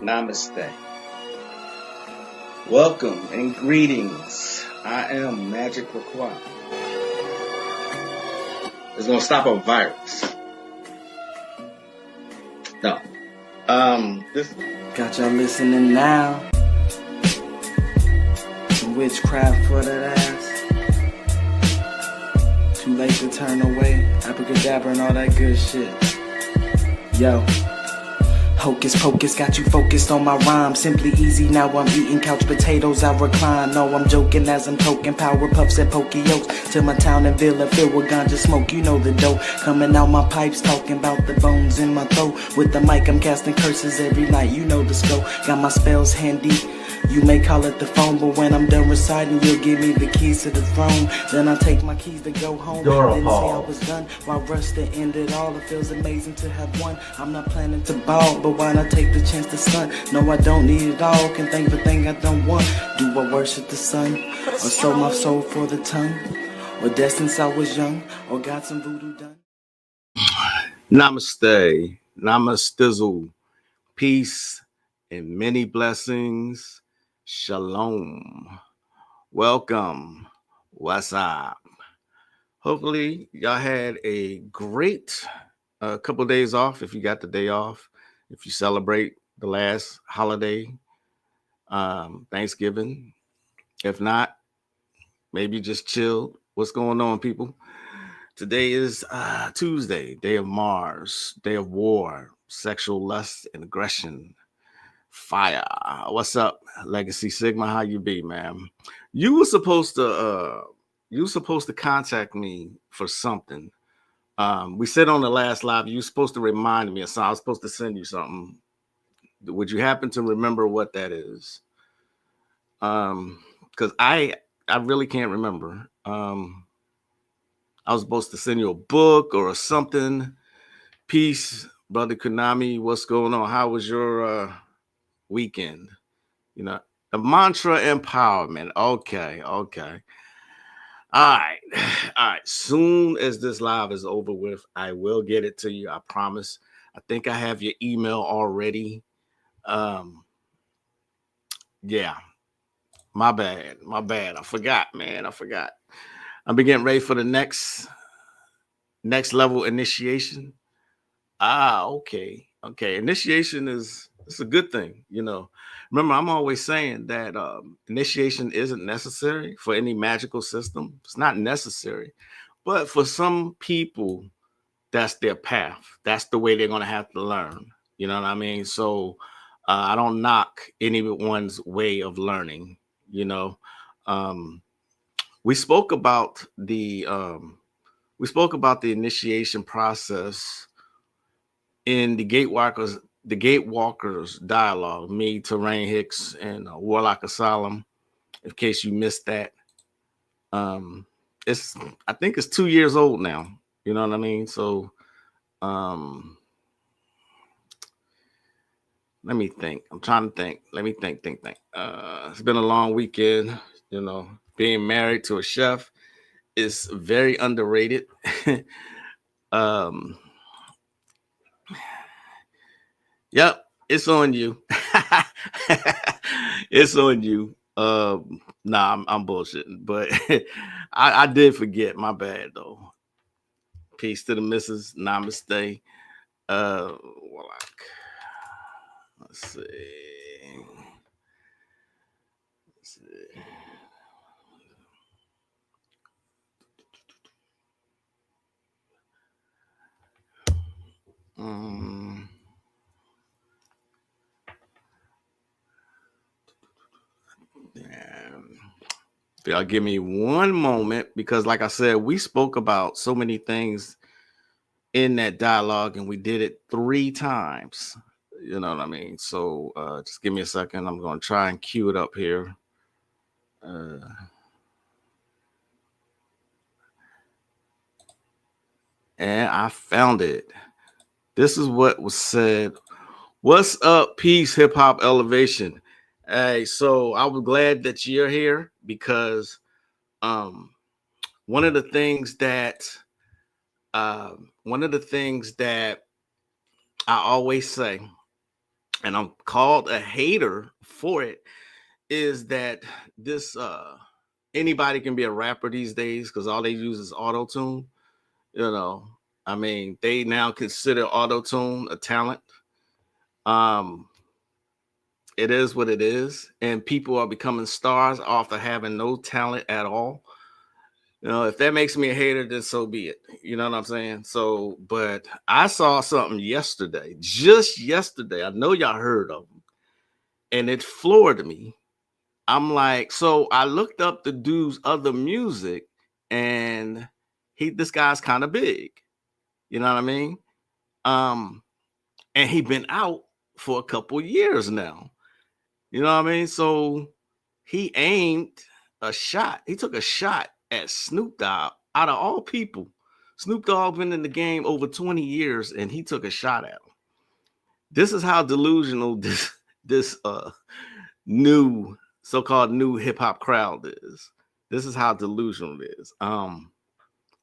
Namaste. Welcome and greetings. I am Magick. It's gonna stop a virus. No. This Got y'all listening now. Some witchcraft for that ass. Too late to turn away. Abracadabra and all that good shit. Yo. Hocus pocus, got you focused on my rhyme. Simply easy, now I'm eating couch potatoes, I recline. No, I'm joking as I'm toking power puffs at Pokeyokes. Till my town and villa filled with ganja smoke, you know the dope. Coming out my pipes, talking about the bones in my throat. With the mic, I'm casting curses every night, you know the scope. Got my spells handy. You may call it the phone, but when I'm done reciting, you'll give me the keys to the throne. Then I take my keys to go home. Didn't say I was done. While rush to end it all, it feels amazing to have won. I'm not planning to ball, but why not take the chance to stunt? No, I don't need it all. Can think the thing I don't want. Do I worship the sun, or sold my soul for the tongue, or death since I was young, or got some voodoo done? Namaste. Namastizzle. Peace and many blessings. Shalom. Welcome. What's up? Hopefully, y'all had a great couple of days off. If you got the day off, if you celebrate the last holiday, Thanksgiving. If not, maybe just chill. What's going on, people? Today is Tuesday, day of Mars, day of war, sexual lust and aggression. Fire. What's up, Legacy Sigma? How you be, man? You were supposed to contact me for something. We said on the last live, you were supposed to remind me of something. I was supposed to send you something. Would you happen to remember what that is? Because I really can't remember. I was supposed to send you a book or something. Peace, brother Konami. What's going on? How was your weekend? You know, the mantra empowerment. Okay. All right. Soon as this live is over with, I will get it to you. I promise. I think I have your email already. Yeah. My bad. I forgot, man. I've been getting ready for the next level initiation. Okay. Initiation it's a good thing, you know. Remember, I'm always saying that initiation isn't necessary for any magical system. It's not necessary. But for some people, that's their path. That's the way they're going to have to learn. You know what I mean? So I don't knock anyone's way of learning, you know. We spoke about the initiation process in the Gatewalkers dialogue, me, Terrain Hicks, and Warlock Asylum. In case you missed that, I think it's 2 years old now. You know what I mean? So, let me think. I'm trying to think. Let me think. It's been a long weekend. You know, being married to a chef is very underrated. Yep, it's on you. It's on you. Nah, I'm bullshitting, but I did forget. My bad though. Peace to the missus. Namaste. Warlock. Let's see. Y'all give me one moment because, like I said, we spoke about so many things in that dialogue and we did it 3 times. You know what I mean? So just give me a second. I'm going to try and cue it up here. And I found it. This is what was said. What's up, peace, hip hop elevation? Hey, so I was glad that you're here because one of the things that I always say and I'm called a hater for it, is that this anybody can be a rapper these days because all they use is auto tune. You know, I mean, they now consider auto tune a talent. Um, it is what it is, and people are becoming stars after having no talent at all. You know, if that makes me a hater, then so be it. You know what I'm saying? So, but I saw something yesterday, just yesterday. I know y'all heard of them, and it floored me. I'm like, so I looked up the dude's other music, and this guy's kind of big. You know what I mean? Um, and he been out for a couple years now. You know what I mean? So he aimed a shot. He took a shot at Snoop Dogg out of all people. Snoop Dogg been in the game over 20 years, and he took a shot at him. This is how delusional this new so-called new hip-hop crowd is. This is how delusional it is.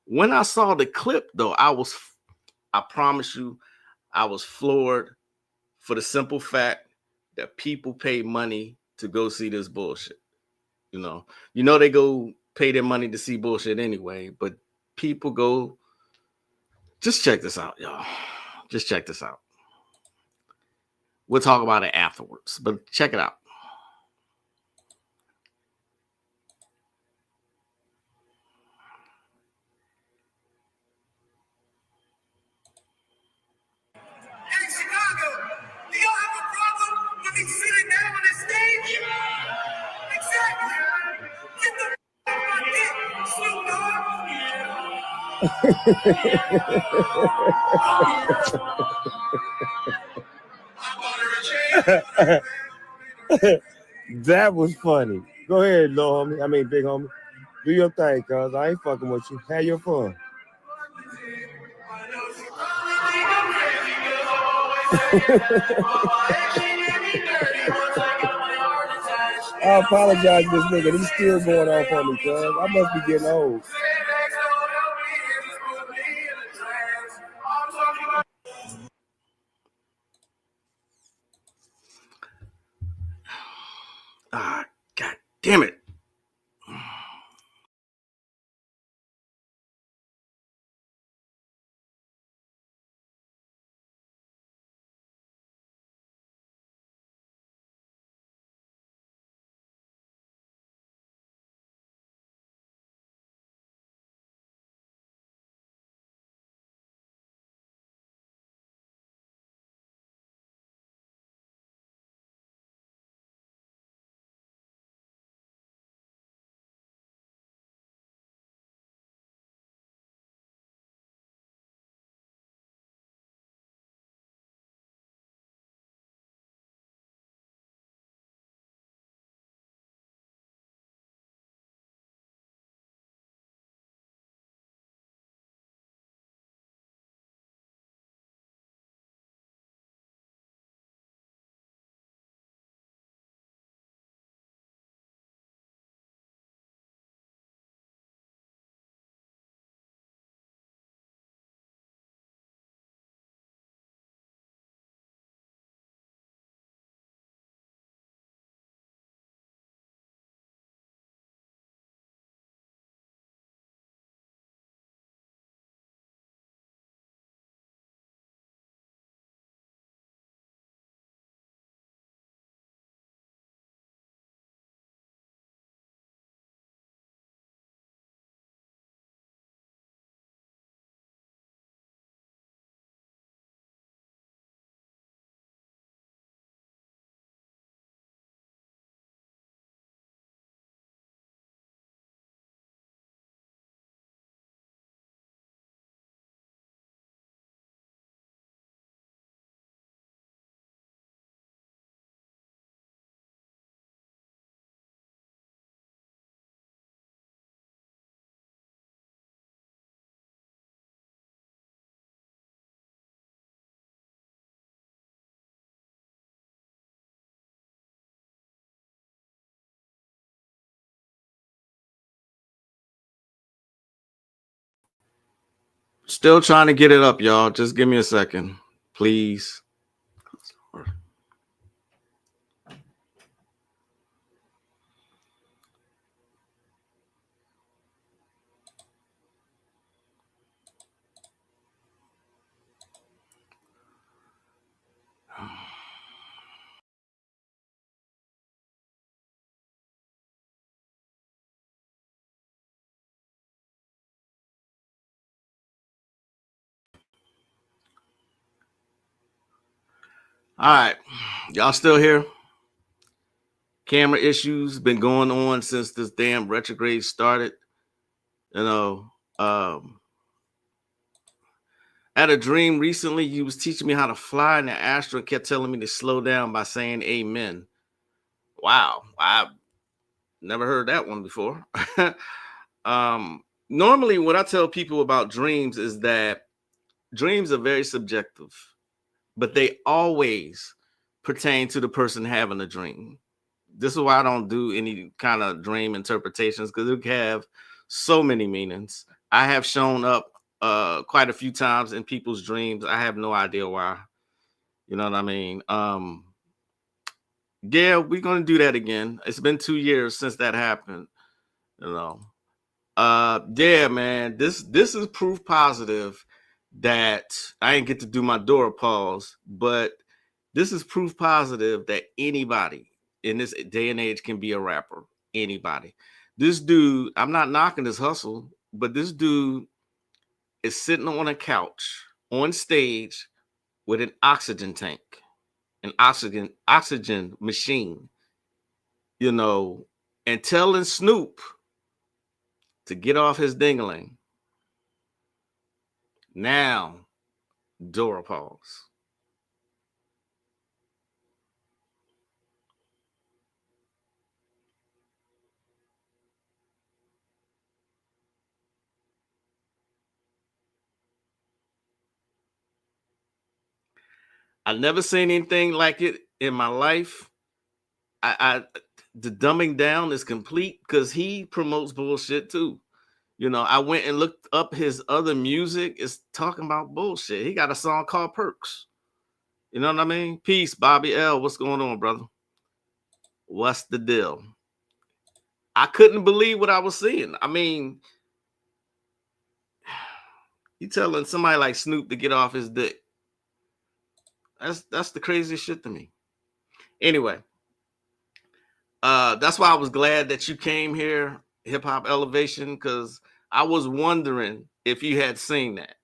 When I saw the clip though, I promise you, I was floored for the simple fact that people pay money to go see this bullshit. They go pay their money to see bullshit anyway, but people go. Just check this out, y'all. Just check this out. We'll talk about it afterwards, but check it out. In Chicago, do y'all have a problem with me sitting down on the stage? Exactly. Get the off my dick, Snoop Dogg. That was funny. Go ahead, little homie. I mean, big homie. Do your thing, cuz I ain't fucking with you. Have your fun. I apologize to this nigga. He's still going off on me, cuz. I must be getting old. Ah, God damn it. Still trying to get it up, y'all. Just give me a second, please. All right, y'all still here? Camera issues been going on since this damn retrograde started. You know, I had a dream recently. You was teaching me how to fly, and the astro kept telling me to slow down by saying "Amen." Wow, I never heard that one before. Normally, what I tell people about dreams is that dreams are very subjective, but they always pertain to the person having a dream. This is why I don't do any kind of dream interpretations, because it can have so many meanings. I have shown up quite a few times in people's dreams. I have no idea why. You know what I mean? Yeah, we're gonna do that again. It's been 2 years since that happened. You know. Yeah, man. This is proof positive that I didn't get to do my Dora pause, but this is proof positive that anybody in this day and age can be a rapper. Anybody. This dude, I'm not knocking his hustle, but this dude is sitting on a couch on stage with an oxygen tank, an oxygen machine, you know, and telling Snoop to get off his dingling. Now, Dora pause. I've never seen anything like it in my life. I the dumbing down is complete because he promotes bullshit too. You know, I went and looked up his other music. It's talking about bullshit. He got a song called Perks. You know what I mean? Peace, Bobby L. What's going on, brother? What's the deal? I couldn't believe what I was seeing. I mean, you telling somebody like Snoop to get off his dick. That's the craziest shit to me. Anyway, that's why I was glad that you came here, Hip Hop Elevation, because I was wondering if you had seen that.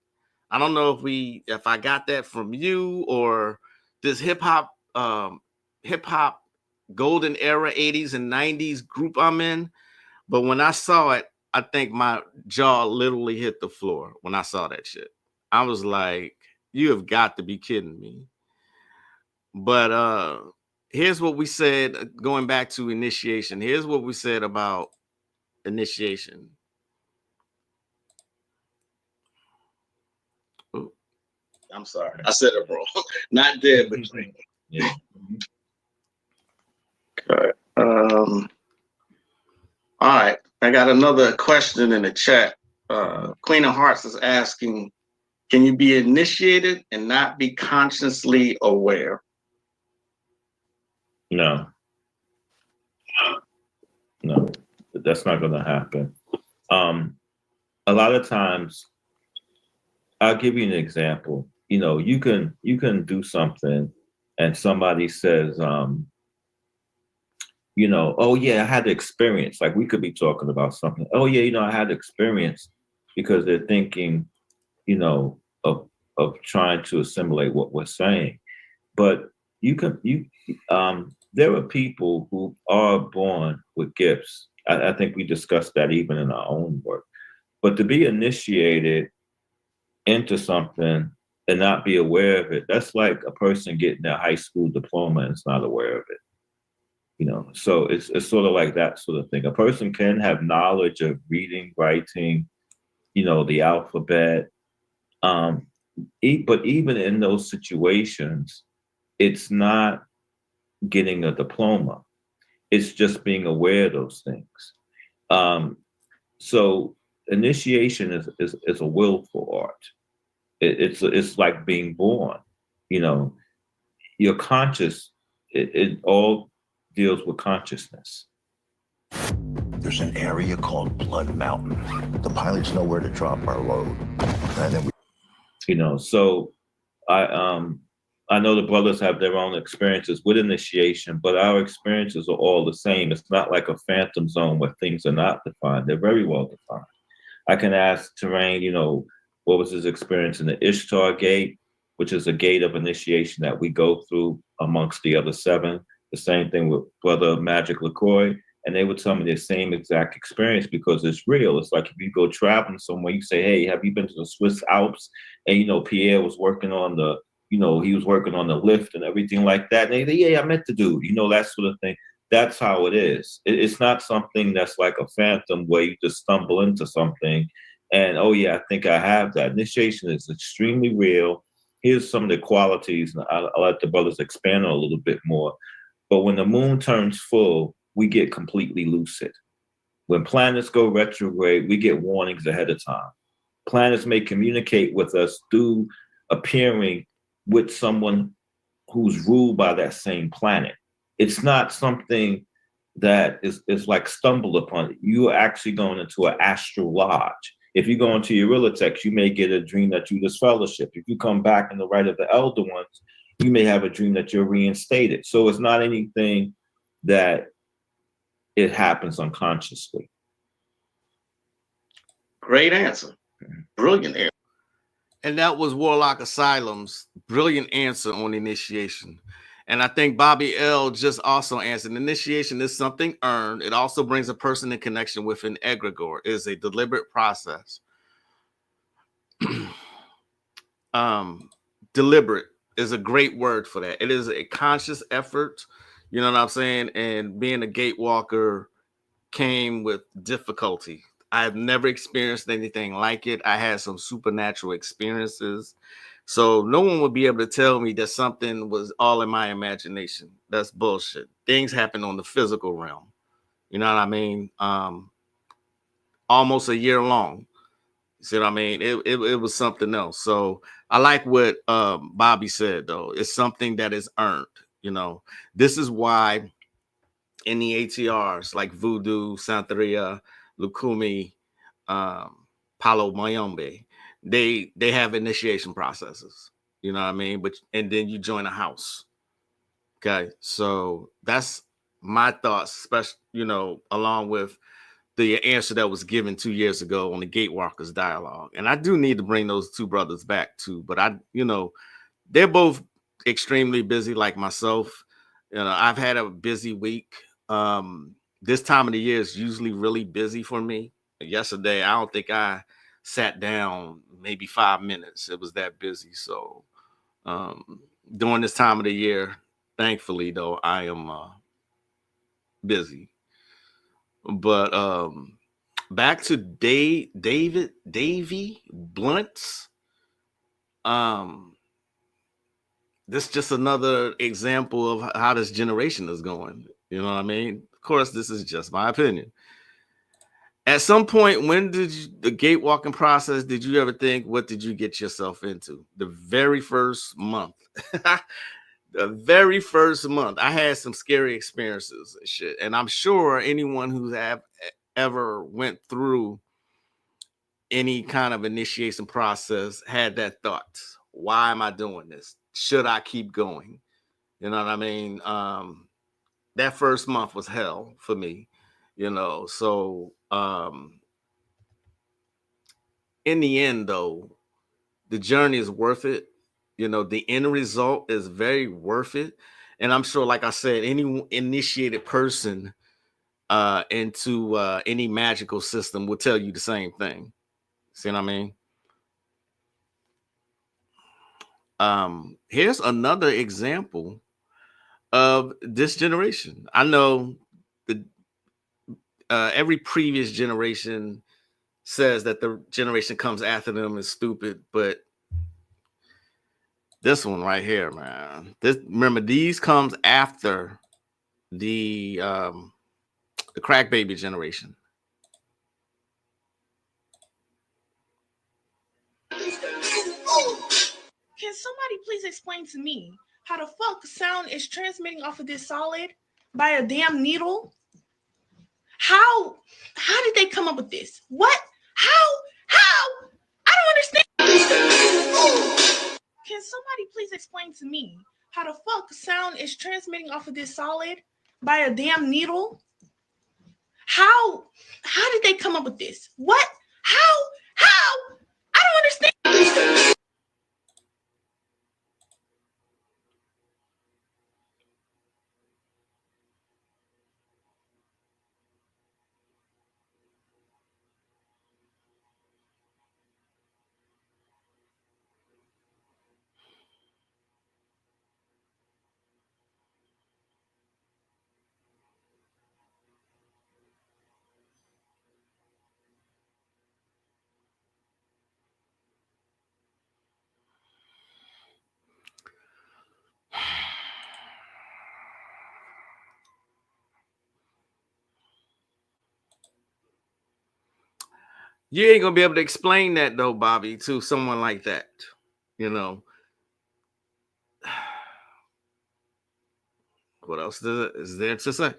I don't know if I got that from you or this hip hop golden era 80s and 90s group I'm in. But when I saw it, I think my jaw literally hit the floor when I saw that shit. I was like, you have got to be kidding me. But here's what we said going back to initiation. Here's what we said about initiation. Ooh, I'm sorry. I said it wrong. Not dead, but yeah. Okay. All right. I got another question in the chat. Queen of Hearts is asking, can you be initiated and not be consciously aware? No, that's not going to happen. A lot of times, I'll give you an example. You know, you can do something, and somebody says, you know, oh yeah, I had the experience. Like we could be talking about something. Oh yeah, you know, I had the experience, because they're thinking, you know, of trying to assimilate what we're saying. But there are people who are born with gifts. I think we discussed that even in our own work. But to be initiated into something and not be aware of it, that's like a person getting their high school diploma and is not aware of it. You know, so it's sort of like that sort of thing. A person can have knowledge of reading, writing, you know, the alphabet. But even in those situations, it's not getting a diploma. It's just being aware of those things. So initiation is a willful art. It's like being born. You know, you're conscious. It all deals with consciousness. There's an area called Blood Mountain. The pilots know where to drop our load, and then you know. So I know the brothers have their own experiences with initiation, but our experiences are all the same. It's not like a phantom zone where things are not defined. They're very well defined. I can ask Terrain, you know, what was his experience in the Ishtar Gate? which is a gate of initiation that we go through amongst the other 7. The same thing with Brother Magick LaCroix. And they would tell me the same exact experience because it's real. It's like if you go traveling somewhere, you say, hey, have you been to the Swiss Alps? And, you know, Pierre was working on the, you know, he was working on the lift and everything like that. And they say, yeah, I met the dude, you know, that sort of thing. That's how it is. It's not something that's like a phantom where you just stumble into something and, oh, yeah, I think I have that. Initiation is extremely real. Here's some of the qualities, and I'll let the brothers expand on a little bit more. But when the moon turns full, we get completely lucid. When planets go retrograde, we get warnings ahead of time. Planets may communicate with us through appearing with someone who's ruled by that same planet. It's not something that is like stumbled upon. You are actually going into an astral lodge. If you go into your Urilatex, you may get a dream that you disfellowship. If you come back in the right of the elder ones, you may have a dream that you're reinstated. So it's not anything that it happens unconsciously. Great answer. Brilliant answer. And that was Warlock Asylum's brilliant answer on initiation. And I think Bobby L just also answered, initiation is something earned. It also brings a person in connection with an egregore. It is a deliberate process. Deliberate is a great word for that. It is a conscious effort. You know what I'm saying? And being a gatewalker came with difficulty. I have never experienced anything like it. I had some supernatural experiences. So no one would be able to tell me that something was all in my imagination. That's bullshit. Things happen on the physical realm. You know what I mean? Almost a year long. You see what I mean? It was something else. So I like what Bobby said, though. It's something that is earned. You know, this is why in the ATRs like Voodoo, Santeria, Lukumi, Palo Mayombe, they have initiation processes. You know what I mean? But and then you join a house. Okay, so that's my thoughts, especially, you know, along with the answer that was given 2 years ago on the Gatewalkers dialogue. And I do need to bring those two brothers back too, but they're both extremely busy like myself. You know, I've had a busy week. This time of the year is usually really busy for me. Yesterday, I don't think I sat down maybe 5 minutes. It was that busy. So during this time of the year, thankfully, though, I am busy. But back to Davy Blunt's. This is just another example of how this generation is going. You know what I mean? Of course, this is just my opinion. At some point, when did the gatewalking process, did you ever think, what did you get yourself into? The very first month. The very first month, I had some scary experiences and shit. And I'm sure anyone who's ever went through any kind of initiation process had that thought. Why am I doing this? Should I keep going? You know what I mean? That first month was hell for me, you know. So in the end, though, the journey is worth it. You know, the end result is very worth it. And I'm sure, like I said, any initiated person into any magical system will tell you the same thing. See what I mean? Here's another example of this generation. I know every previous generation says that the generation comes after them is stupid, but this one right here, man. Remember, these comes after the crack baby generation. Can somebody please explain to me how the fuck sound is transmitting off of this solid by a damn needle? How did they come up with this? What? How? I don't understand. Can somebody please explain to me how the fuck sound is transmitting off of this solid by a damn needle? How did they come up with this? What? How? I don't understand. You ain't gonna be able to explain that though, Bobby, to someone like that. You know. What else is there to say?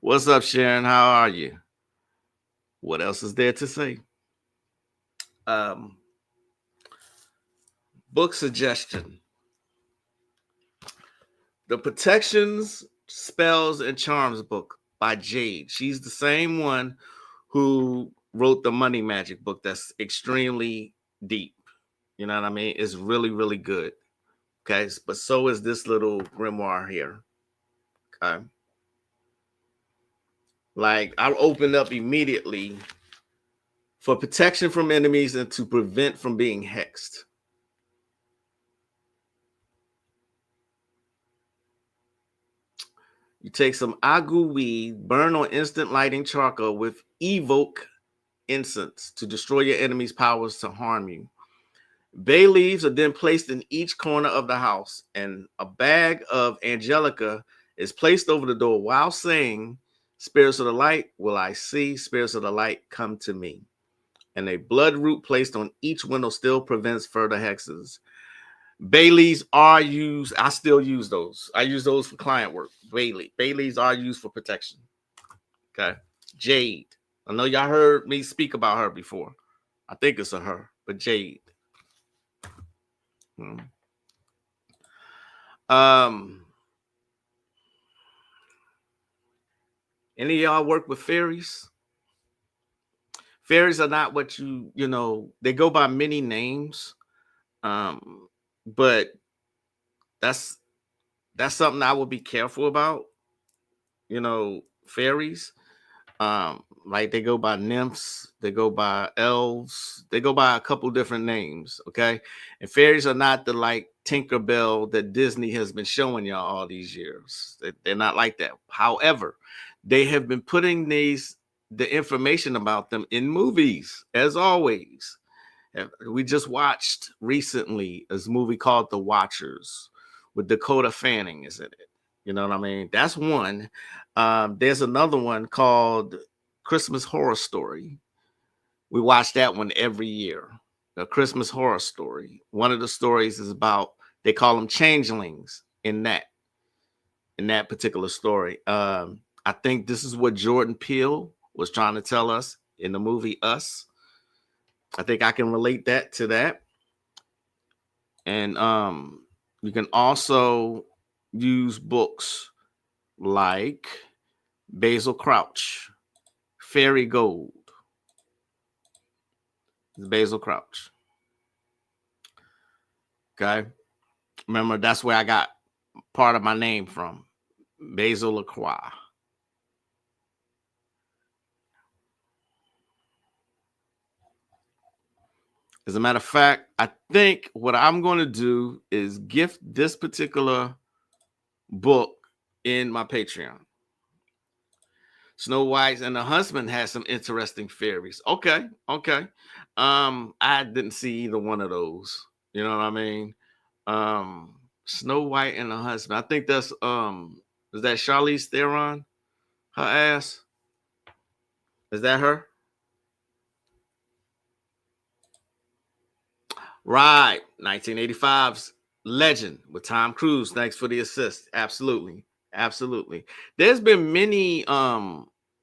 What's up, Sharon? How are you? What else is there to say? Um, book suggestion. The Protections, Spells, and Charms book by Jade. She's the same one who wrote the Money Magic book that's extremely deep. You know what I mean? It's really, really good. Okay. But so is this little grimoire here. Okay. Like I opened up immediately for protection from enemies and to prevent from being hexed. You take some agu weed, burn on instant lighting charcoal with evoke incense to destroy your enemy's powers to harm you. Bay leaves are then placed in each corner of the house, and a bag of Angelica is placed over the door while saying, "Spirits of the light, will I see? Spirits of the light, come to me." And a blood root placed on each window still prevents further hexes. Bay leaves are used. I still use those. I use those for client work. Bay leaves are used for protection. Okay. Jade. I know y'all heard me speak about her before. I think it's a her, but Jade. Any of y'all work with fairies? Fairies are not what you know, they go by many names. But that's something I would be careful about. You know, fairies. Like they go by nymphs, they go by elves, they go by a couple different names. Okay. And fairies are not the like Tinkerbell that Disney has been showing y'all all these years. They're not like that. However, they have been putting the information about them in movies, as always. We just watched recently a movie called The Watchers with Dakota Fanning is in it. You know what I mean? That's one. There's another one called Christmas Horror Story. We watch that one every year. The Christmas Horror Story. One of the stories is about, they call them changelings in that particular story. I think this is what Jordan Peele was trying to tell us in the movie Us. I think I can relate that to that. And you can also use books like Basil Crouch, Fairy Gold. It's Basil Crouch. Okay. Remember, that's where I got part of my name from. Basil LaCroix. As a matter of fact, I think what I'm going to do is gift this particular book in my Patreon. Snow White and the Huntsman has some interesting fairies. Okay. I didn't see either one of those. You know what I mean? Snow White and the Huntsman. I think that's is that Charlize Theron? Her ass? Is that her? Right. 1985's Legend with Tom Cruise. Thanks for the assist. Absolutely. There's been many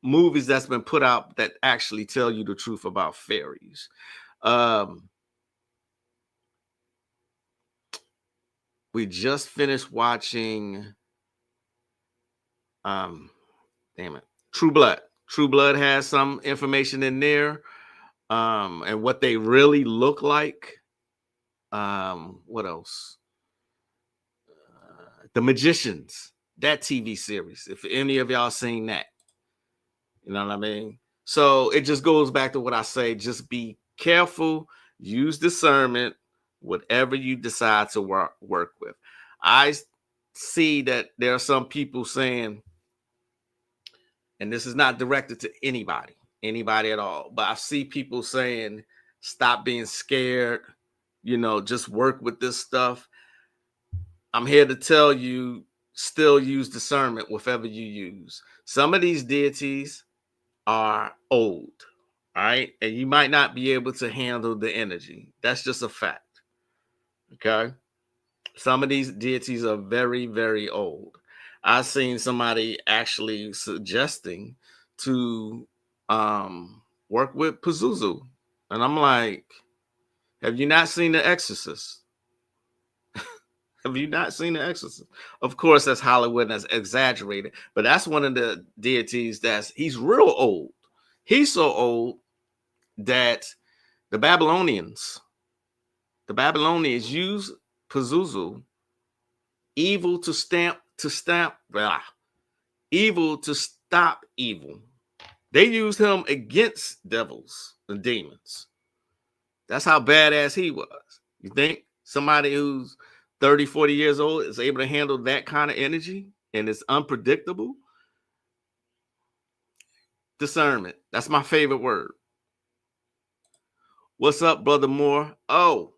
movies that's been put out that actually tell you the truth about fairies. We just finished watching True Blood. True Blood has some information in there and what they really look like. What else? The Magicians, that TV series. If any of y'all seen that, you know what I mean? So it just goes back to what I say. Just be careful, use discernment, whatever you decide to work with. I see that there are some people saying, and this is not directed to anybody at all, but I see people saying, stop being scared, just work with this stuff. I'm here to tell you, still use discernment, whatever you use. Some of these deities are old. All right. And you might not be able to handle the energy. That's just a fact. Okay. Some of these deities are very, very old. I've seen somebody actually suggesting to work with Pazuzu. And I'm like, have you not seen The Exorcist? Have you not seen The Exorcist? Of course, that's Hollywood, that's exaggerated, but that's one of the deities he's real old. He's so old that the Babylonians used Pazuzu, evil to evil to stop evil. They used him against devils and demons. That's how badass he was. You think somebody who's 30, 40 years old is able to handle that kind of energy and it's unpredictable? Discernment. That's my favorite word. What's up, Brother Moore? Oh,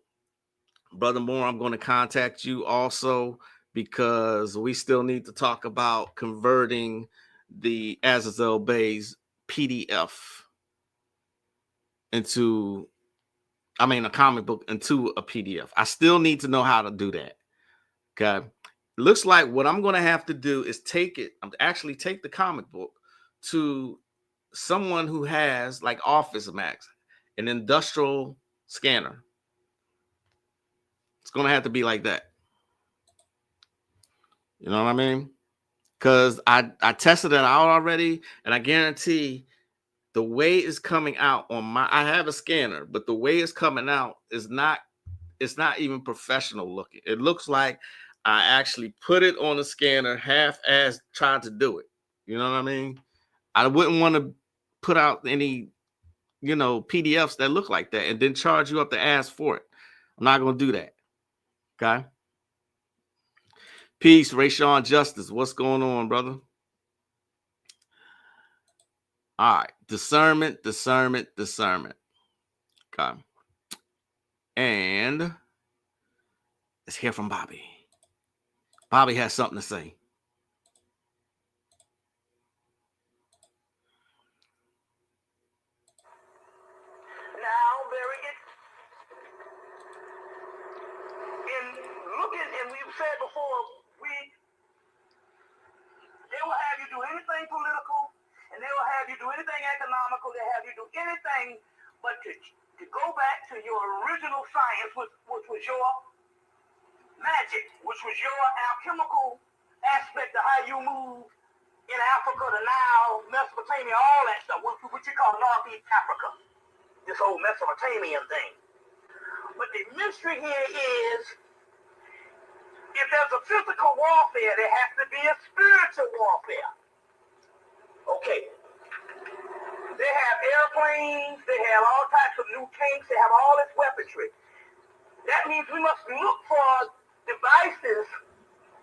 Brother Moore, I'm going to contact you also because we still need to talk about converting the Azazel Bay's PDF into, a comic book into a PDF. I still need to know how to do that. Okay. Looks like what I'm going to have to do is take the comic book to someone who has like Office Max, an industrial scanner. It's going to have to be like that. You know what I mean? Because I tested it out already, and I guarantee the way it's coming out I have a scanner, but the way it's coming out it's not even professional looking. It looks like I actually put it on the scanner half-ass trying to do it. You know what I mean? I wouldn't want to put out any, PDFs that look like that and then charge you up the ass for it. I'm not going to do that. Okay? Peace, Rayshawn Justice. What's going on, brother? All right. Discernment. Okay. And let's hear from Bobby. Bobby has something to say. Now, Barry, in looking, and we've said before, they will have you do anything political, and they will have you do anything economical. They have you do anything but to go back to your original science, which was your magic, which was your alchemical aspect of how you move in Africa to now Mesopotamia, all that stuff, what you call Northeast Africa, this whole Mesopotamian thing. But the mystery here is, if there's a physical warfare, there has to be a spiritual warfare. Okay. They have airplanes, they have all types of new tanks, they have all this weaponry. That means we must look for devices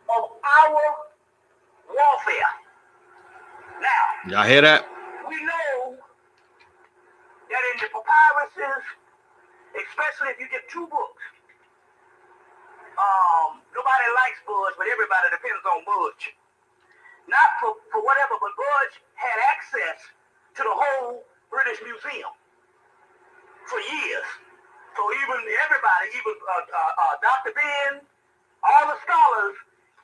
of our warfare. Now, y'all hear that? we know that in the papyruses, especially if you get two books, nobody likes Budge, but everybody depends on Budge. Not for whatever, but Budge had access to the whole British Museum for years. So everybody, Dr. Ben, all the scholars,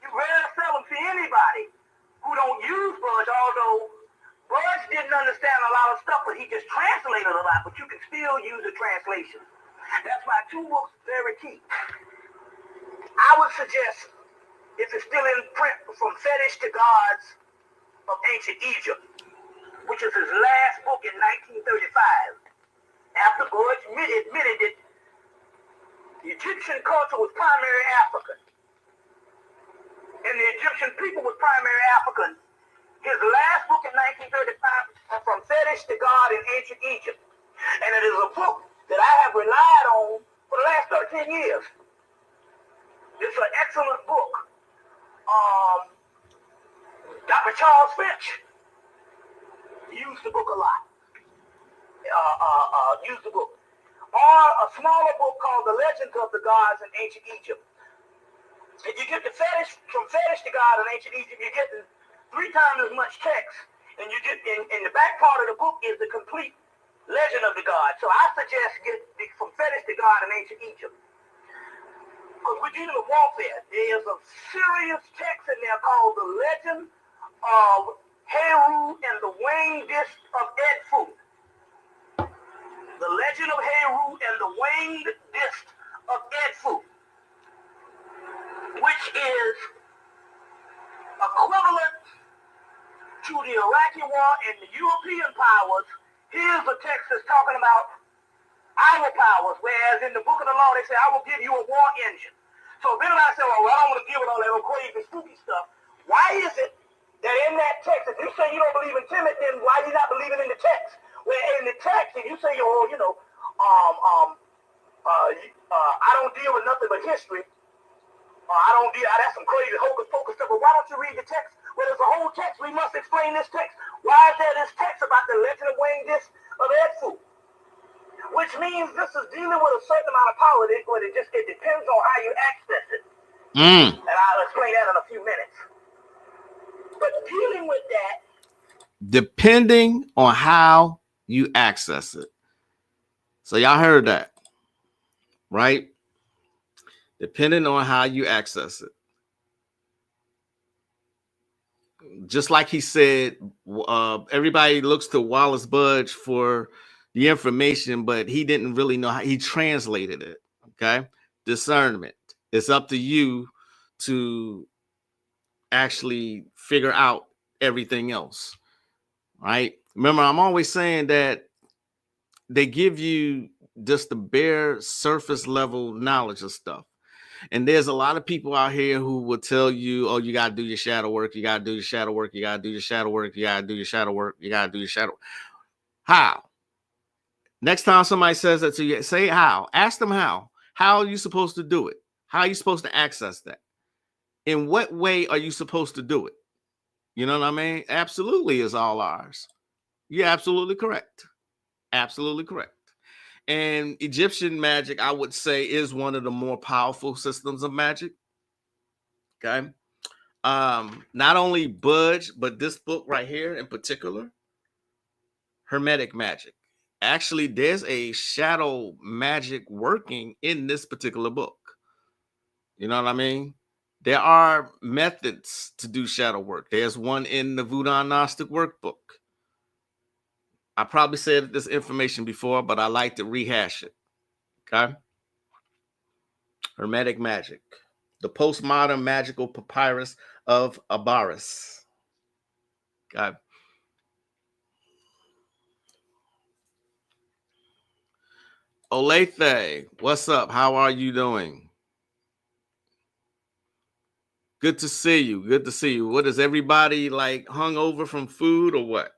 you rarely seldom see anybody who don't use Budge, although Budge didn't understand a lot of stuff, but he just translated a lot, but you can still use the translation. That's why two books are very key. I would suggest, if it's still in print, From Fetish to Gods of Ancient Egypt, which is his last book in 1935. After Budge admitted that the Egyptian culture was primarily African, and the Egyptian people was primarily African. His last book in 1935, From Fetish to God in Ancient Egypt, and it is a book that I have relied on for the last 13 years. It's an excellent book. Dr. Charles Finch used the book a lot. Used the book. Or a smaller book called The Legends of the Gods in Ancient Egypt. If you get From Fetish to God in Ancient Egypt, you're getting 3 times as much text, and you get in the back part of the book is the complete Legend of the God. So I suggest get from fetish to God in ancient Egypt. Because we're dealing with warfare. There's a serious text in there called The Legend of Heru and the Winged Disc of Edfu. The Legend of Heru and the Winged Disc of Edfu, which is equivalent to the Iraqi war and the European powers. Here's a text that's talking about our powers, whereas in the book of the law they say, I will give you a war engine. So then I say, well, I don't want to deal with all that crazy, spooky stuff. Why is it that in that text, if you say you don't believe in Timothy, then why are you not believing in the text? Where in the text, if you say, oh, I don't deal with nothing but history, I don't deal, that's some crazy hocus pocus stuff, but why don't you read the text? Well, there's a whole text. We must explain this text. Why is there this text about the legend of Wayne Disc of Edfu? Which means this is dealing with a certain amount of power, but it depends on how you access it. And I'll explain that in a few minutes. But dealing with that, depending on how you access it. So y'all heard that, right? Depending on how you access it. Just like he said, everybody looks to Wallace Budge for the information, but he didn't really know how he translated it. Okay. Discernment. It's up to you to actually figure out everything else. Right. Remember, I'm always saying that they give you just the bare surface level knowledge of stuff. And there's a lot of people out here who will tell you, oh, you got to do your shadow work. You got to do your shadow work. You got to do your shadow work. You got to do your shadow work. You got to do your shadow. How? Next time somebody says that to you, say how. Ask them how. How are you supposed to do it? How are you supposed to access that? In what way are you supposed to do it? You know what I mean? Absolutely is all ours. You're absolutely correct. Absolutely correct. And Egyptian magic, I would say, is one of the more powerful systems of magic. Okay. Not only Budge, but this book right here in particular, Hermetic Magic. Actually, there's a shadow magic working in this particular book. You know what I mean? There are methods to do shadow work. There's one in the Voodoo Gnostic workbook. I probably said this information before, but I like to rehash it. Okay. Hermetic Magic, the postmodern magical papyrus of Abaris. Okay. Olathe, what's up? How are you doing? Good to see you. Good to see you. What is everybody like hung over from food or what?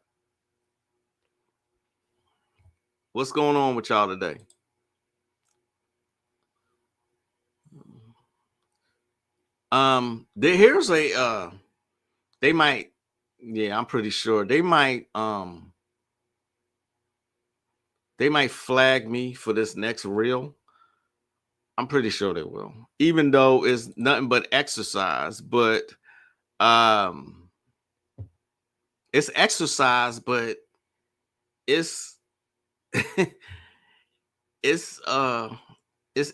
What's going on with y'all today? Here's a they might, yeah, I'm pretty sure they might flag me for this next reel. I'm pretty sure they will, even though it's nothing but exercise, but it's exercise, but it's it's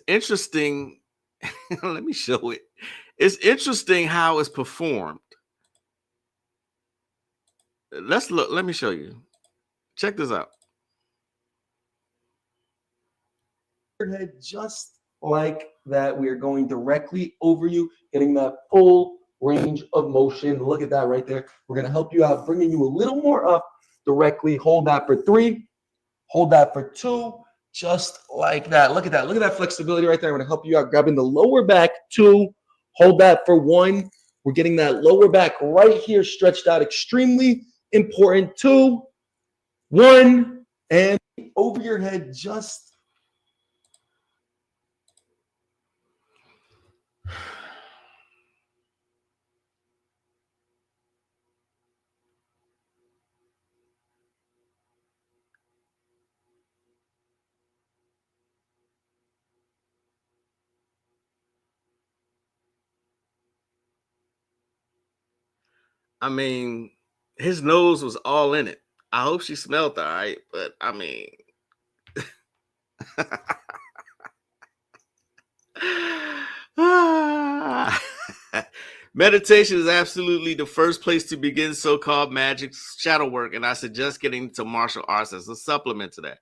interesting. Let me show it. It's interesting how it's performed. Let's look. Let me show you. Check this out. Head just like that. We are going directly over you, getting that full range of motion. Look at that right there. We're going to help you out, bringing you a little more up directly. Hold that for 3. Hold that for 2. Just like that. Look at that. Look at that flexibility right there. I'm going to help you out, grabbing the lower back. 2. Hold that for 1. We're getting that lower back right here stretched out. Extremely important. 2, 1, and over your head just. I mean, his nose was all in it. I hope she smelled all right, but I mean, Meditation is absolutely the first place to begin so-called magic shadow work, and I suggest getting into martial arts as a supplement to that.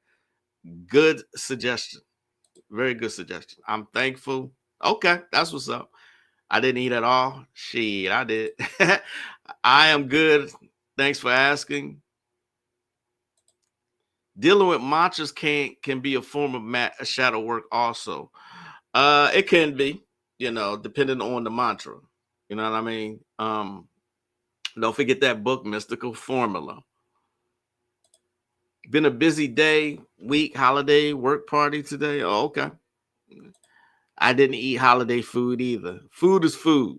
Good suggestion. Very good suggestion. I'm thankful. Okay, that's what's up. I didn't eat at all. Shit, I did. I am good. Thanks for asking. Dealing with mantras can be a form of shadow work also. It can be, depending on the mantra. You know what I mean? Don't forget that book, Mystical Formula. Been a busy day, week, holiday, work party today. Oh, okay. I didn't eat holiday food either. Food is food.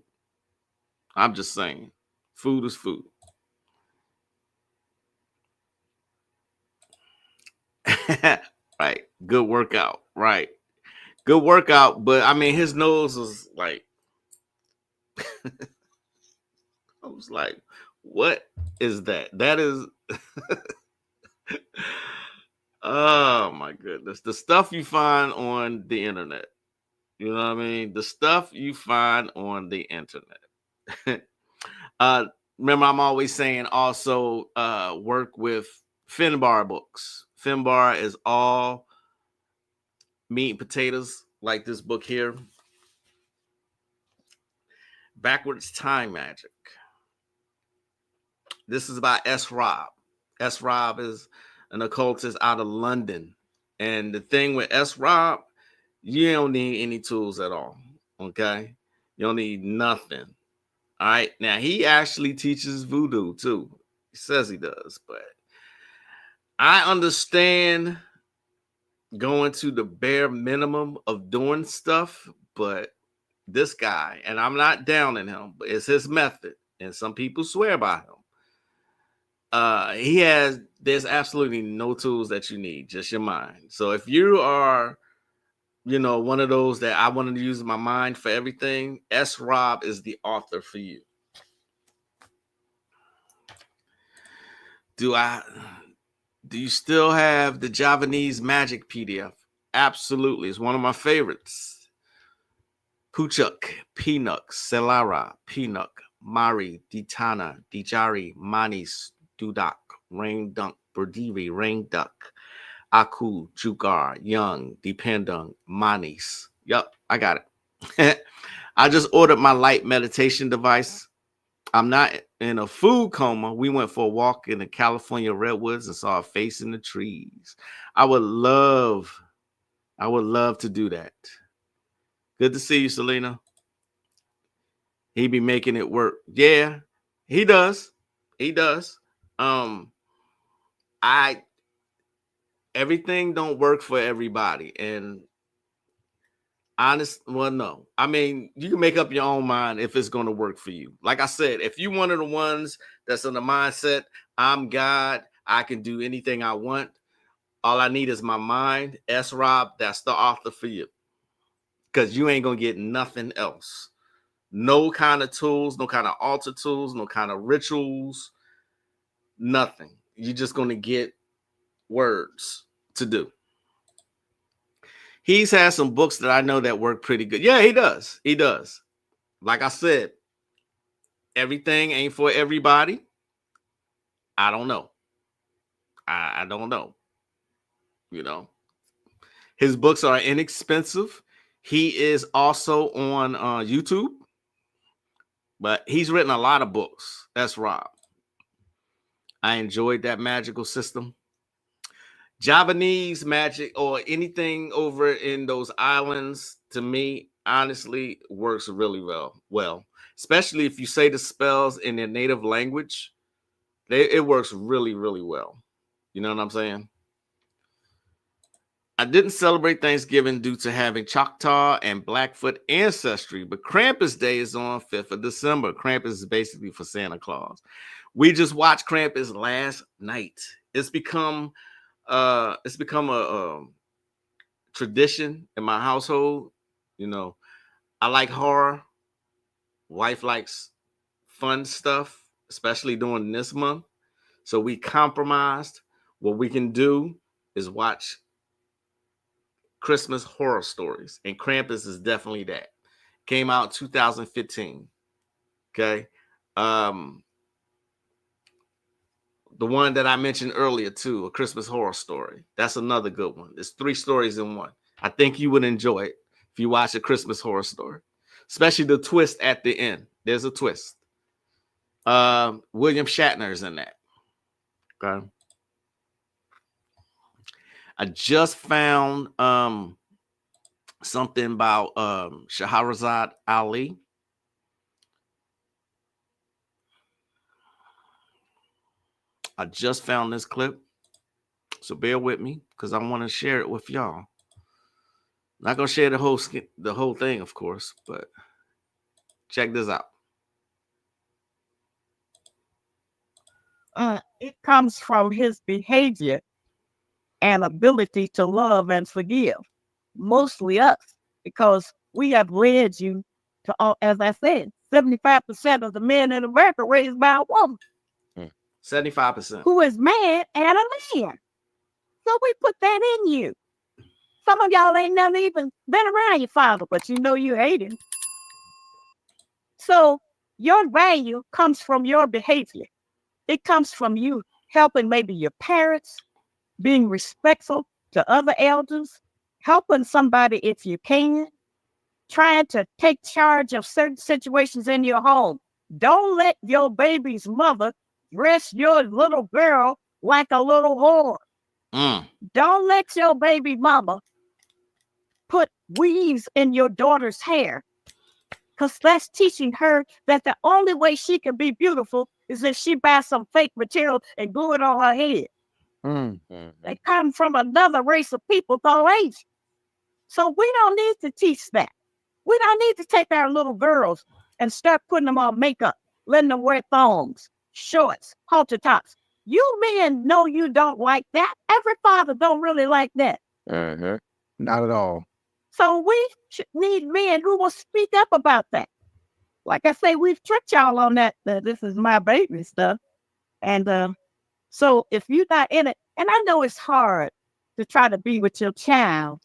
I'm just saying. Food is food. Right. Good workout. Right. Good workout. But I mean, his nose was like, I was like, what is that? That is, oh my goodness. The stuff you find on the internet. You know what I mean? The stuff you find on the internet. uh, Remember, I'm always saying also work with Finbar books. Finbar is all meat and potatoes, like this book here. Backwards Time Magic. This is by S. Rob. S. Rob is an occultist out of London. And the thing with S. Rob, you don't need any tools at all. Okay? You don't need nothing. All right. Now, he actually teaches voodoo too. He says he does, but I understand going to the bare minimum of doing stuff, but this guy, and I'm not downing him, but it's his method, and some people swear by him. There's absolutely no tools that you need, just your mind. So if you are, one of those that I wanted to use my mind for everything, S. Rob is the author for you. Do you still have the Javanese Magic PDF? Absolutely. It's one of my favorites. Puchuk, Pinuk, Selara, Pinuk, Mari, Ditana, Dijari, Manis, Dudak, Rain Dunk, Berdiri, Rain Duck, Aku, Jugar, Young, Dependung, Manis. Yep, I got it. I just ordered my light meditation device. I'm not in a food coma. We went for a walk in the California redwoods and saw a face in the trees. I would love to do that. Good to see you, Selena. He be making it work. Yeah, he does. He does. Everything don't work for everybody. And no. I mean, you can make up your own mind if it's going to work for you. Like I said, if you're one of the ones that's in the mindset, I'm God, I can do anything I want. All I need is my mind. S. Rob, that's the author for you. Because you ain't going to get nothing else. No kind of tools, no kind of altar tools, no kind of rituals, nothing. You're just going to get words to do. He's had some books that I know that work pretty good. Yeah, he does. He does. Like I said, everything ain't for everybody. I don't know. I don't know. His books are inexpensive. He is also on YouTube, but he's written a lot of books. That's Rob. I enjoyed that magical system. Javanese magic or anything over in those islands, to me, honestly, works really well. Especially if you say the spells in their native language, it works really, really well. You know what I'm saying? I didn't celebrate Thanksgiving due to having Choctaw and Blackfoot ancestry, but Krampus Day is on 5th of December. Krampus is basically for Santa Claus. We just watched Krampus last night. It's become a tradition in my household. I like horror. Wife likes fun stuff, especially during this month. So we compromised. What we can do is watch Christmas Horror Stories, and Krampus is definitely that. Came out 2015. Okay. The one that I mentioned earlier too, A Christmas Horror Story. That's another good one. There's 3 stories in one. I think you would enjoy it if you watch A Christmas Horror Story, especially the twist at the end. There's a twist. William Shatner's in that. Okay. I just found something about Shahrazad Ali. I just found this clip, so bear with me because I want to share it with y'all. Not gonna share the whole thing, of course, but check this out. It comes from his behavior and ability to love and forgive, mostly us, because we have led you to, as I said, 75% of the men in America raised by a woman. 75%. Who is mad at a man. So we put that in you. Some of y'all ain't never even been around your father, but you know you hate him. So your value comes from your behavior. It comes from you helping maybe your parents, being respectful to other elders, helping somebody if you can, trying to take charge of certain situations in your home. Don't let your baby's mother dress your little girl like a little whore. Don't let your baby mama put weaves in your daughter's hair, because that's teaching her that the only way she can be beautiful is if she buys some fake material and glue it on her head. They come from another race of people called Asian. So we don't need to teach that. We don't need to take our little girls and start putting them on makeup, letting them wear thongs, shorts, halter tops. You men know you don't like that. Every father don't really like that. Not at all. So we need men who will speak up about that. Like I say, we've tricked y'all on that. This is my baby stuff. And so if you're not in it, and I know it's hard to try to be with your child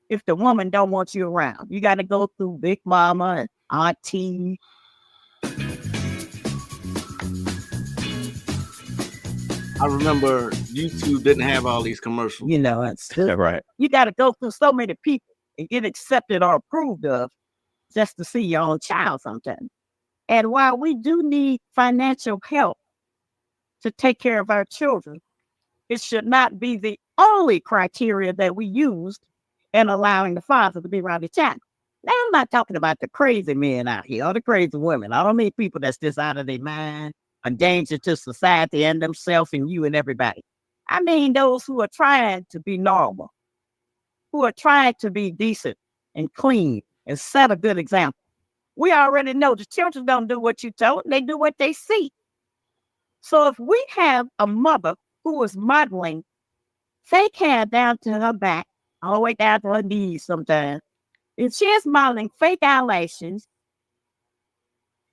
if the woman don't want you around. You got to go through Big Mama and Auntie. I remember YouTube didn't have all these commercials. You know, it's right. You got to go through so many people and get accepted or approved of just to see your own child sometimes. And while we do need financial help to take care of our children, it should not be the only criteria that we used in allowing the father to be around the child. Now, I'm not talking about the crazy men out here or the crazy women. I don't mean people that's just out of their mind, a danger to society and themselves and you and everybody. I mean those who are trying to be normal, who are trying to be decent and clean and set a good example. We already know the children don't do what you tell them, they do what they see. So if we have a mother who is modeling fake hair down to her back, all the way down to her knees sometimes, if she is modeling fake eyelashes,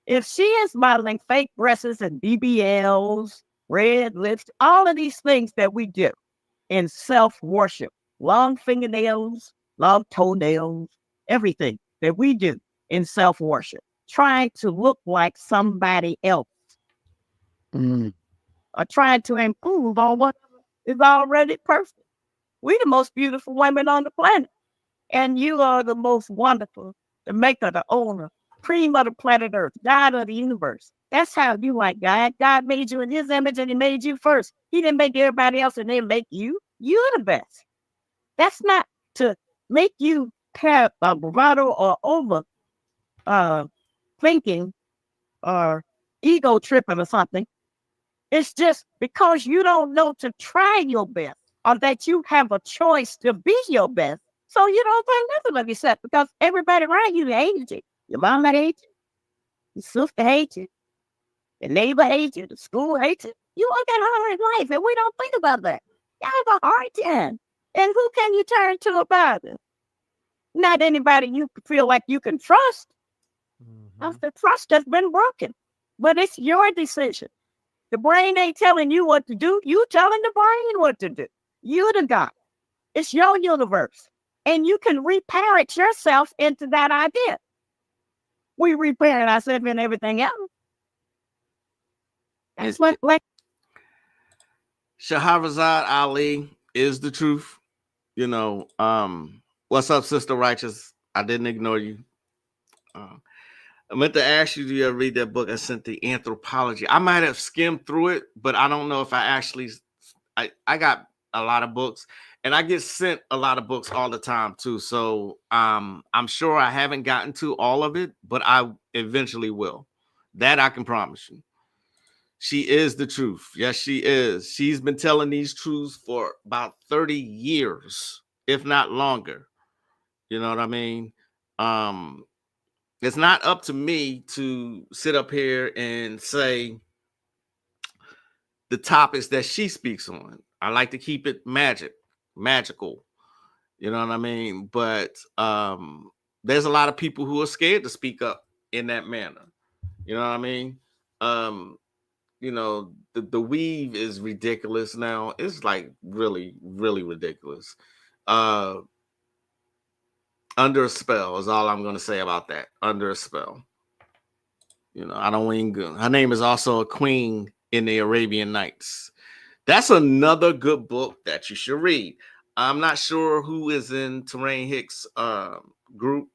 if she is modeling fake breasts and BBLs, red lips, all of these things that we do in self-worship, long fingernails, long toenails, everything that we do in self-worship, trying to look like somebody else, or trying to improve on what is already perfect. We're the most beautiful women on the planet. And you are the most wonderful, the maker, the owner, cream of the planet Earth, God of the universe. That's how you like God. God made you in his image and he made you first. He didn't make everybody else and then make you. You're the best. That's not to make you have a bravado or over thinking or ego tripping or something. It's just because you don't know to try your best or that you have a choice to be your best. So you don't think nothing of yourself because everybody around you hates you. Your mama hates you. Your sister hates you. The neighbor hates you. The school hates you. You all got a hard life and we don't think about that. You have a hard time. And who can you turn to about it? Not anybody you feel like you can trust. That's the trust has been broken. But it's your decision. The brain ain't telling you what to do. You telling the brain what to do. You the God. It's your universe. And you can reparent yourself into that idea. We reparent ourselves in everything else. That's what, like, Shahrazad Ali is the truth. You know, what's up, Sister Righteous? I didn't ignore you. I meant to ask you, do you ever read that book I sent, The Anthropology? I might have skimmed through it, but I don't know if I actually, I got a lot of books, and I get sent a lot of books all the time too. So I'm sure I haven't gotten to all of it, but I eventually will. That I can promise you. She is the truth. Yes, she is. She's been telling these truths for about 30 years, if not longer. You know what I mean? It's not up to me to sit up here and say the topics that she speaks on. I like to keep it magical. You know what I mean? But there's a lot of people who are scared to speak up in that manner. You know what I mean? You know, the weave is ridiculous now. It's like really, really ridiculous. Under a spell is all I'm going to say about that. Under a spell. You know, I don't even go. Her name is also a queen in the Arabian Nights. That's another good book that you should read. I'm not sure who is in Terrain Hicks' group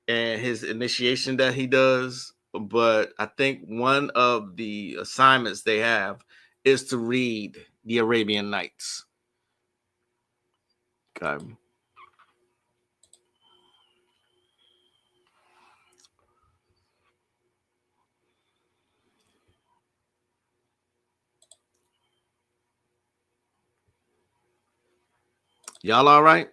and his initiation that he does, but I think one of the assignments they have is to read the Arabian Nights. Okay. Y'all all right?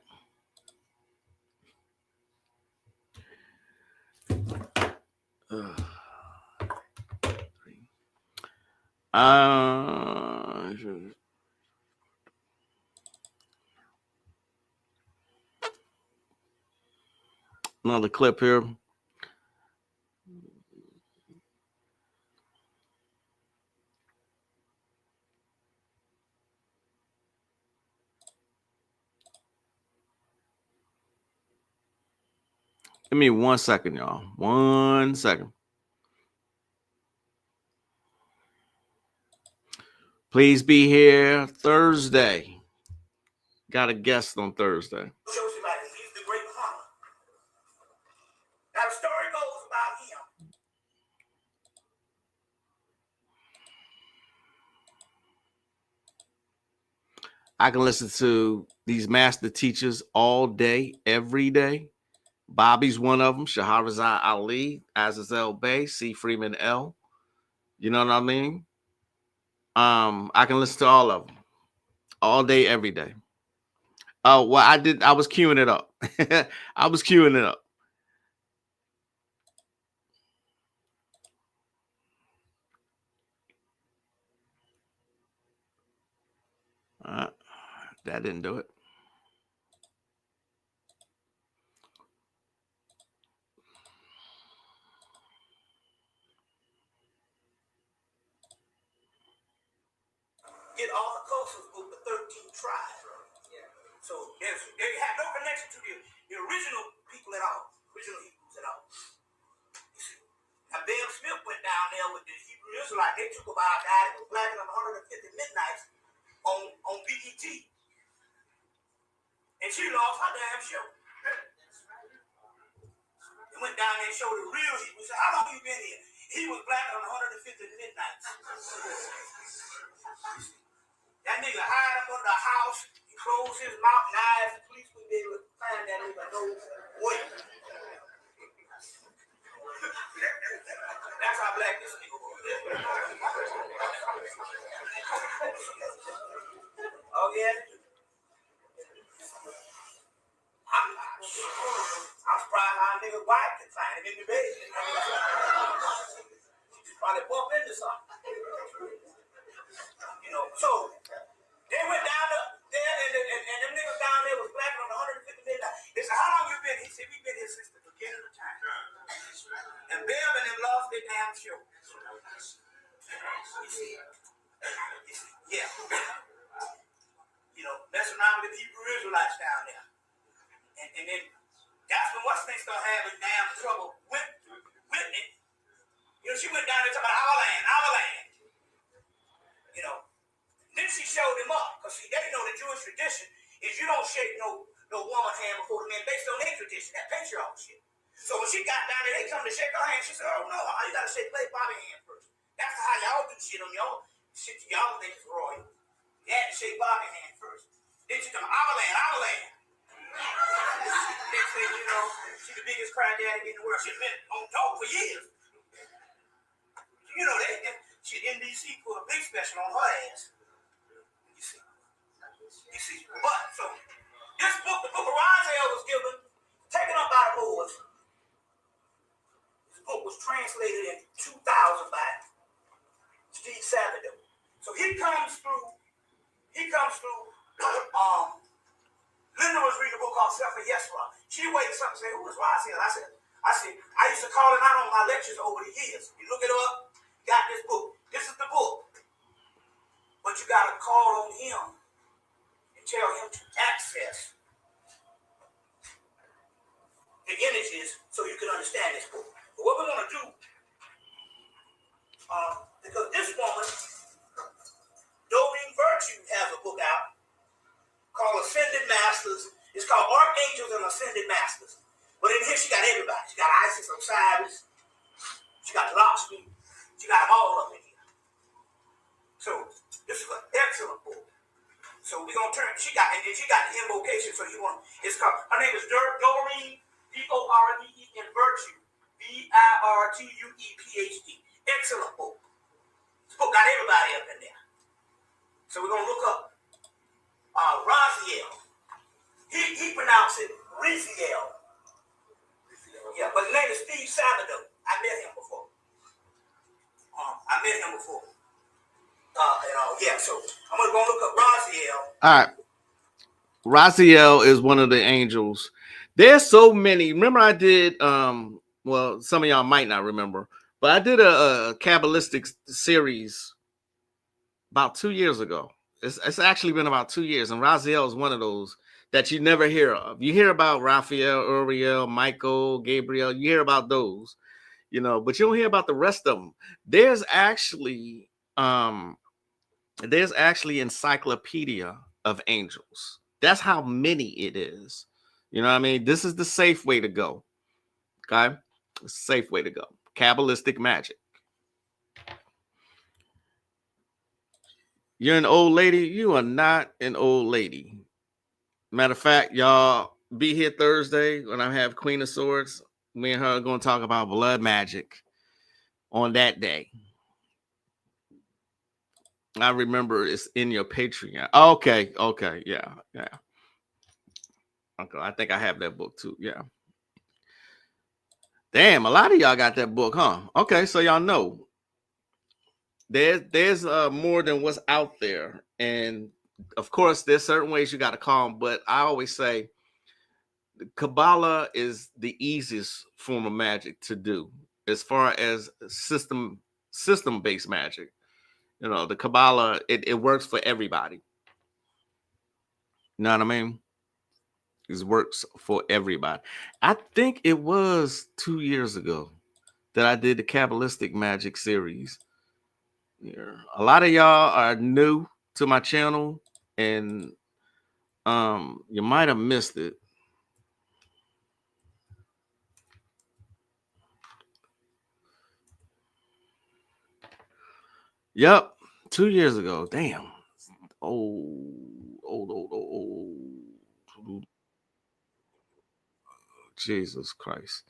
Another clip here. Give me 1 second, y'all. 1 second. Please be here Thursday. Got a guest on Thursday. Shows you like he's the great hunter. Now the story goes about him. I can listen to these master teachers all day, every day. Bobby's one of them. Shahrazad Ali, Azazel Bay, C. Freeman L. You know what I mean? I can listen to all of them all day, every day. Oh, well, I was queuing it up. I was queuing it up. That didn't do it. Get all the Coasters book, the 13 tribes. Yeah. So they have no connection to the original people at all, original Hebrews at all. You see, now Bill Smith went down there with the Hebrew Israelites. They took about a guy that was black on 150 midnights on BET. And she lost her damn show. They went down there and showed the real Hebrew. Said, how long you been here? He was black on 150 midnights. That nigga hide up under the house, he closed his mouth, and eyes, the police wouldn't be able to find that nigga no way. That's how black this nigga was. Oh yeah? I'm surprised how a nigga's wife can find him in the bed. Probably bump into something. You know, so they went down there, and them niggas down there was black on 150 midnight. They said, how long you been? He said, we been here since the beginning of time. And Bill and them lost their damn show. You see, yeah. You know, messing around with the Hebrew Israelites down there. And then that's when what's thing started having damn trouble with Whitney. You know, she went down there talking about our land. You know. Then she showed him up, because they know the Jewish tradition is you don't shake no woman's hand before the man based on their tradition, that patriarchal shit. So when she got down there, they come to shake her hand. She said, "Oh no, you gotta shake Bobby's hand first. That's how y'all do shit on y'all shit. Y'all think it's royal. You had to shake Bobby's hand first. Then she come, our land. Next thing you know, she the biggest crybaby in the world. She's been on top for years. You know she NBC put a big special on her ass. You see. But so this book, the book of Isaiah, was taken up by the Moors. This book was translated in 2000 by Steve Savido. So he comes through. Linda was reading a book called Sefer Yesra. She waited something and said, "Who is Raziel?" I said, I used to call him out on my lectures over the years. You look it up, got this book. This is the book. But you got to call on him and tell him to access the images so you can understand this book. But what we're going to do, because this woman, Doreen Virtue, has a book out called Ascended Masters. It's called Archangels and Ascended Masters. But in here, she got everybody. She got Isis, Osiris. She got Lakshmi. She got them all up in here. So this is an excellent book. So we're gonna turn. She got the invocation. So it's called. Her name is Doreen, Doreen Virtue, Virtuephd. Excellent book. This book got everybody up in there. So we're gonna look up Raziel. He pronounced it Riziel. Yeah, but his name is Steve Savido. I met him before. Yeah, so I'm gonna go look up Raziel. All right. Raziel is one of the angels. There's so many. Remember, I did well, some of y'all might not remember, but I did a Kabbalistic series about 2 years ago. It's actually been about 2 years, and Raziel is one of those that you never hear of. You hear about Raphael, Uriel, Michael, Gabriel. You hear about those, you know, but you don't hear about the rest of them. There's actually encyclopedia of angels. That's how many it is. You know what I mean? This is the safe way to go. Okay, safe way to go. Kabbalistic magic. You're an old lady. You are not an old lady. Matter of fact, y'all be here Thursday when I have Queen of Swords. Me and her are going to talk about blood magic on that day. I remember it's in your Patreon. Okay, yeah. Okay, I think I have that book too. Yeah. Damn, a lot of y'all got that book, huh? Okay, so y'all know there's more than what's out there, and of course, there's certain ways you got to call them. But I always say Kabbalah is the easiest form of magic to do as far as system-based magic. You know, the Kabbalah, it works for everybody. You know what I mean? It works for everybody. I think it was 2 years ago that I did the Kabbalistic Magic series. Yeah. A lot of y'all are new to my channel, and you might have missed it. Yep, 2 years ago. Damn. Old. Jesus Christ.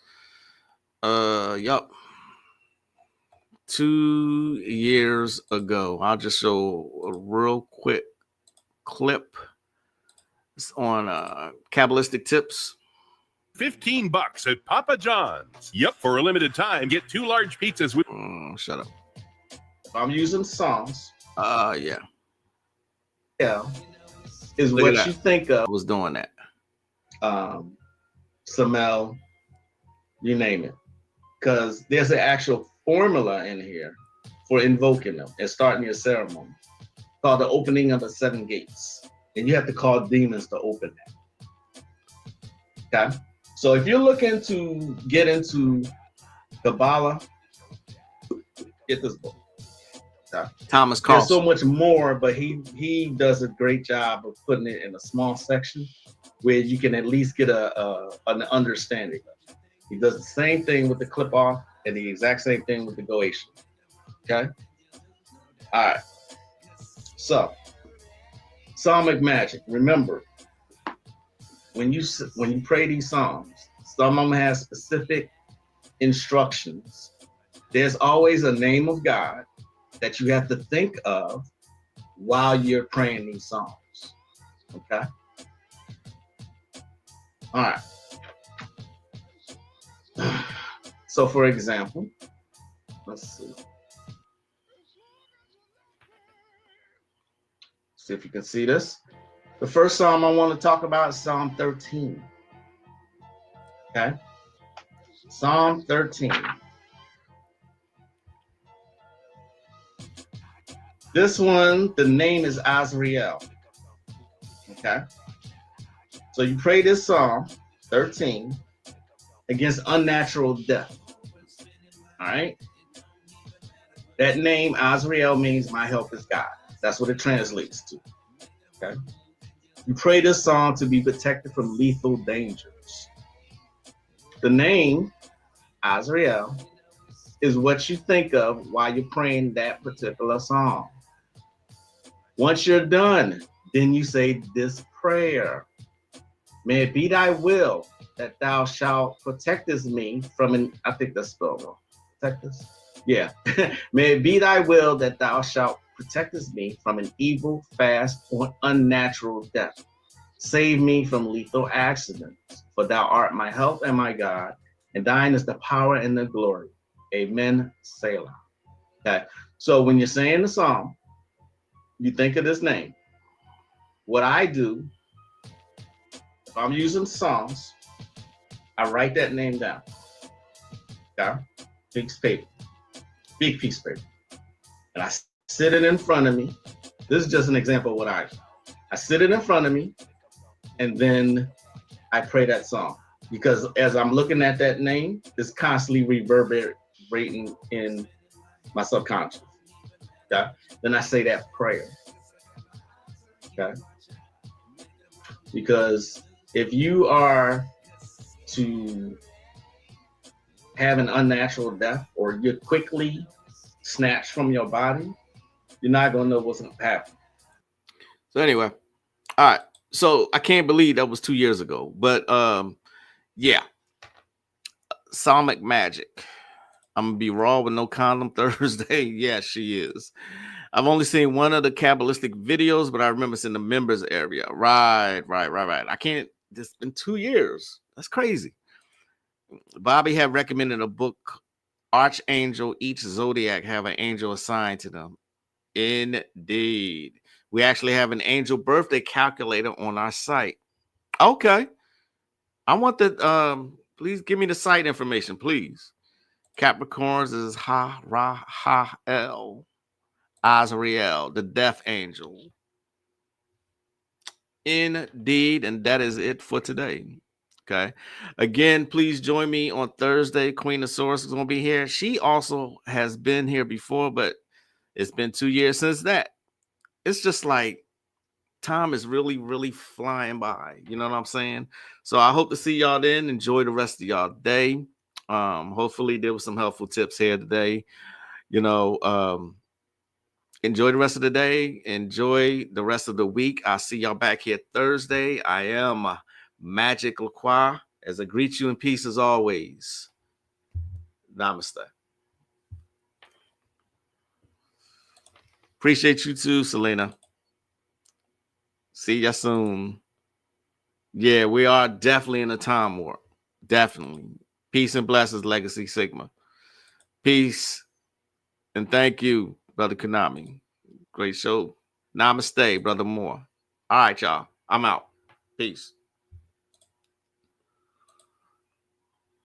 Yep. 2 years ago. I'll just show a real quick clip. It's on Kabbalistic Tips. $15 at Papa John's. Yep, for a limited time, get 2 large pizzas with. Shut up. I'm using Psalms. Yeah. Yeah. Is Look what at you that. think of. I was doing that. Samel, you name it. Because there's an actual formula in here for invoking them and starting your ceremony called the opening of the 7 gates. And you have to call demons to open that. Okay. So if you're looking to get into Kabbalah, get this book. Okay. Thomas There's so Carlson. much more, but he does a great job of putting it in a small section where you can at least get an understanding. He does the same thing with the clip off and the exact same thing with the Goetian. Okay. All right. So, psalmic magic. Remember, when you pray these psalms, some of them have specific instructions. There's always a name of God that you have to think of while you're praying these psalms. Okay. All right. So, for example, let's see. See if you can see this. The first psalm I want to talk about is Psalm 13. Okay. Psalm 13. This one, the name is Azrael. Okay. So you pray this Psalm 13 against unnatural death. All right. That name, Azrael, means my help is God. That's what it translates to. Okay. You pray this psalm to be protected from lethal dangers. The name, Azrael, is what you think of while you're praying that particular psalm. Once you're done, then you say this prayer. May it be thy will that thou shalt protect me from an, I think that's spelled wrong. Protect us? Yeah. May it be thy will that thou shalt protect me from an evil, fast, or unnatural death. Save me from lethal accidents, for thou art my help and my God, and thine is the power and the glory. Amen. Selah. Okay. So when you're saying the psalm, you think of this name. What I do, if I'm using psalms, I write that name down. Okay? Big piece of paper. And I sit it in front of me. This is just an example of what I do. I sit it in front of me, and then I pray that song. Because as I'm looking at that name, it's constantly reverberating in my subconscious. Okay? Then I say that prayer. Okay? Because if you are to have an unnatural death, or you're quickly snatched from your body, you're not going to know what's going to happen. So anyway, all right. So I can't believe that was 2 years ago, but yeah. Psalmic Magic. I'm gonna be raw with no condom Thursday. Yeah, she is. I've only seen one of the Kabbalistic videos, but I remember it's in the members area. Right. I can't. It's been 2 years. That's crazy. Bobby had recommended a book, Archangel. Each zodiac have an angel assigned to them. Indeed. We actually have an angel birthday calculator on our site. Okay. I want the please give me the site information, please. Capricorns is Ha-Ra-Ha-El. Azrael, the death angel. Indeed, and that is it for today. Okay. Again, please join me on Thursday. Queen of Source is going to be here. She also has been here before, but it's been 2 years since that. It's just like time is really, really flying by. You know what I'm saying? So I hope to see y'all then. Enjoy the rest of y'all day. Hopefully there was some helpful tips here today. You know, enjoy the rest of the day. Enjoy the rest of the week. I'll see y'all back here Thursday. I am Magick LaCroix, as I greet you in peace as always. Namaste. Appreciate you too, Selena. See ya soon. Yeah, we are definitely in a time warp. Definitely. Peace and blessings, Legacy Sigma. Peace. And thank you, Brother Konami. Great show. Namaste, Brother Moore. All right, y'all. I'm out. Peace.